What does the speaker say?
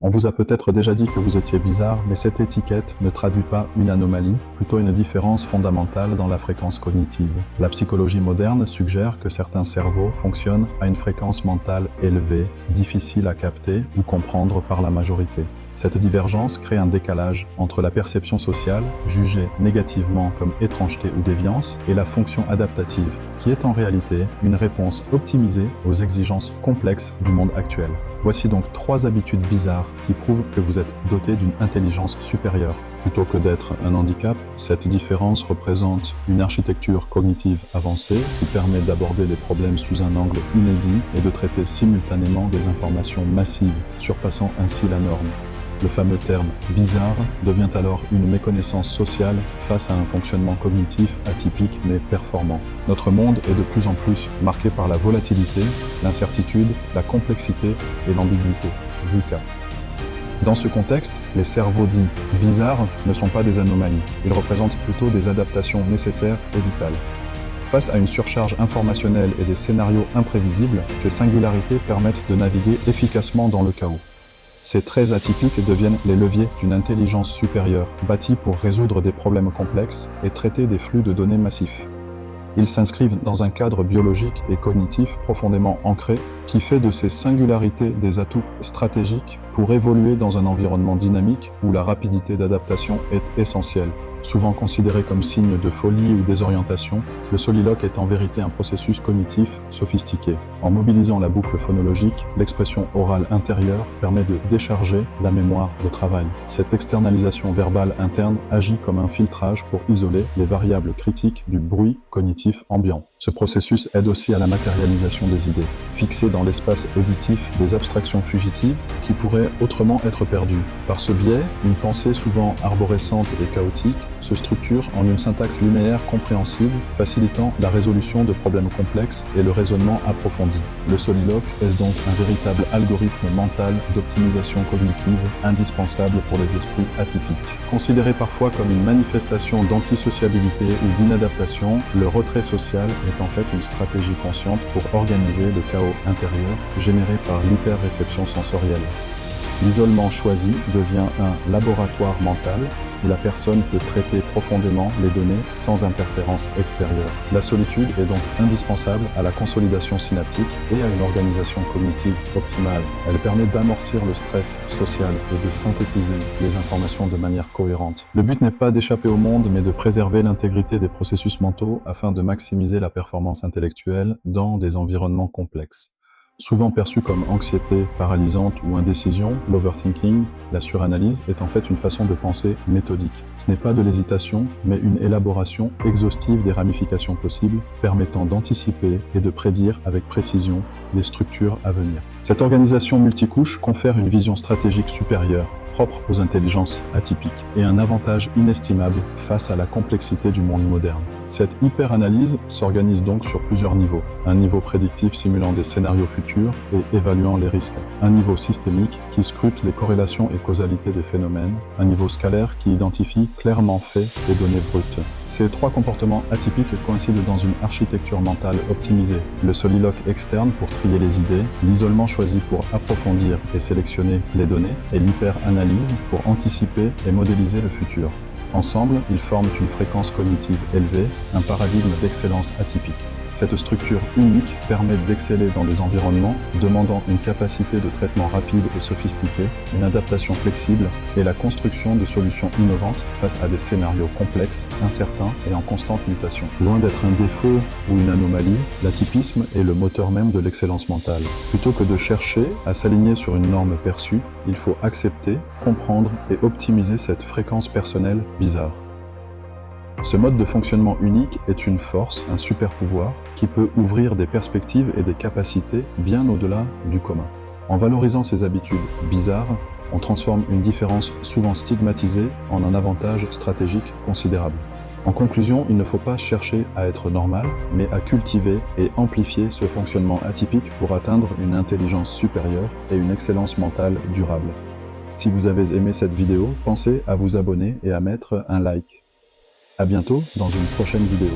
On vous a peut-être déjà dit que vous étiez bizarre, mais cette étiquette ne traduit pas une anomalie, plutôt une différence fondamentale dans la fréquence cognitive. La psychologie moderne suggère que certains cerveaux fonctionnent à une fréquence mentale élevée, difficile à capter ou comprendre par la majorité. Cette divergence crée un décalage entre la perception sociale, jugée négativement comme étrangeté ou déviance, et la fonction adaptative, qui est en réalité une réponse optimisée aux exigences complexes du monde actuel. Voici donc 3 habitudes bizarres qui prouvent que vous êtes doté d'une intelligence supérieure. Plutôt que d'être un handicap, cette différence représente une architecture cognitive avancée qui permet d'aborder les problèmes sous un angle inédit et de traiter simultanément des informations massives, surpassant ainsi la norme. Le fameux terme « bizarre » devient alors une méconnaissance sociale face à un fonctionnement cognitif atypique mais performant. Notre monde est de plus en plus marqué par la volatilité, l'incertitude, la complexité et l'ambiguïté, VUCA. Dans ce contexte, les cerveaux dits « bizarres » ne sont pas des anomalies, ils représentent plutôt des adaptations nécessaires et vitales. Face à une surcharge informationnelle et des scénarios imprévisibles, ces singularités permettent de naviguer efficacement dans le chaos. Ces traits atypiques deviennent les leviers d'une intelligence supérieure, bâtie pour résoudre des problèmes complexes et traiter des flux de données massifs. Ils s'inscrivent dans un cadre biologique et cognitif profondément ancré qui fait de ces singularités des atouts stratégiques pour évoluer dans un environnement dynamique où la rapidité d'adaptation est essentielle. Souvent considéré comme signe de folie ou désorientation, le soliloque est en vérité un processus cognitif sophistiqué. En mobilisant la boucle phonologique, l'expression orale intérieure permet de décharger la mémoire de travail. Cette externalisation verbale interne agit comme un filtrage pour isoler les variables critiques du bruit cognitif ambiant. Ce processus aide aussi à la matérialisation des idées, fixer dans l'espace auditif des abstractions fugitives qui pourraient autrement être perdues. Par ce biais, une pensée souvent arborescente et chaotique se structure en une syntaxe linéaire compréhensible, facilitant la résolution de problèmes complexes et le raisonnement approfondi. Le soliloque est donc un véritable algorithme mental d'optimisation cognitive indispensable pour les esprits atypiques. Considéré parfois comme une manifestation d'antisociabilité ou d'inadaptation, le retrait social est en fait une stratégie consciente pour organiser le chaos intérieur généré par l'hyperréception sensorielle. L'isolement choisi devient un laboratoire mental où la personne peut traiter profondément les données sans interférence extérieure. La solitude est donc indispensable à la consolidation synaptique et à une organisation cognitive optimale. Elle permet d'amortir le stress social et de synthétiser les informations de manière cohérente. Le but n'est pas d'échapper au monde, mais de préserver l'intégrité des processus mentaux afin de maximiser la performance intellectuelle dans des environnements complexes. Souvent perçu comme anxiété paralysante ou indécision, l'overthinking, la suranalyse, est en fait une façon de penser méthodique. Ce n'est pas de l'hésitation, mais une élaboration exhaustive des ramifications possibles, permettant d'anticiper et de prédire avec précision les structures à venir. Cette organisation multicouche confère une vision stratégique supérieure, propre aux intelligences atypiques, et un avantage inestimable face à la complexité du monde moderne. Cette hyper-analyse s'organise donc sur plusieurs niveaux. Un niveau prédictif simulant des scénarios futurs et évaluant les risques. Un niveau systémique qui scrute les corrélations et causalités des phénomènes. Un niveau scalaire qui identifie clairement faits et données brutes. Ces 3 comportements atypiques coïncident dans une architecture mentale optimisée. Le soliloque externe pour trier les idées, l'isolement choisi pour approfondir et sélectionner les données, et l'hyper-analyse pour anticiper et modéliser le futur. Ensemble, ils forment une fréquence cognitive élevée, un paradigme d'excellence atypique. Cette structure unique permet d'exceller dans des environnements demandant une capacité de traitement rapide et sophistiquée, une adaptation flexible et la construction de solutions innovantes face à des scénarios complexes, incertains et en constante mutation. Loin d'être un défaut ou une anomalie, l'atypisme est le moteur même de l'excellence mentale. Plutôt que de chercher à s'aligner sur une norme perçue, il faut accepter, comprendre et optimiser cette fréquence personnelle bizarre. Ce mode de fonctionnement unique est une force, un super pouvoir, qui peut ouvrir des perspectives et des capacités bien au-delà du commun. En valorisant ces habitudes bizarres, on transforme une différence souvent stigmatisée en un avantage stratégique considérable. En conclusion, il ne faut pas chercher à être normal, mais à cultiver et amplifier ce fonctionnement atypique pour atteindre une intelligence supérieure et une excellence mentale durable. Si vous avez aimé cette vidéo, pensez à vous abonner et à mettre un like. À bientôt dans une prochaine vidéo.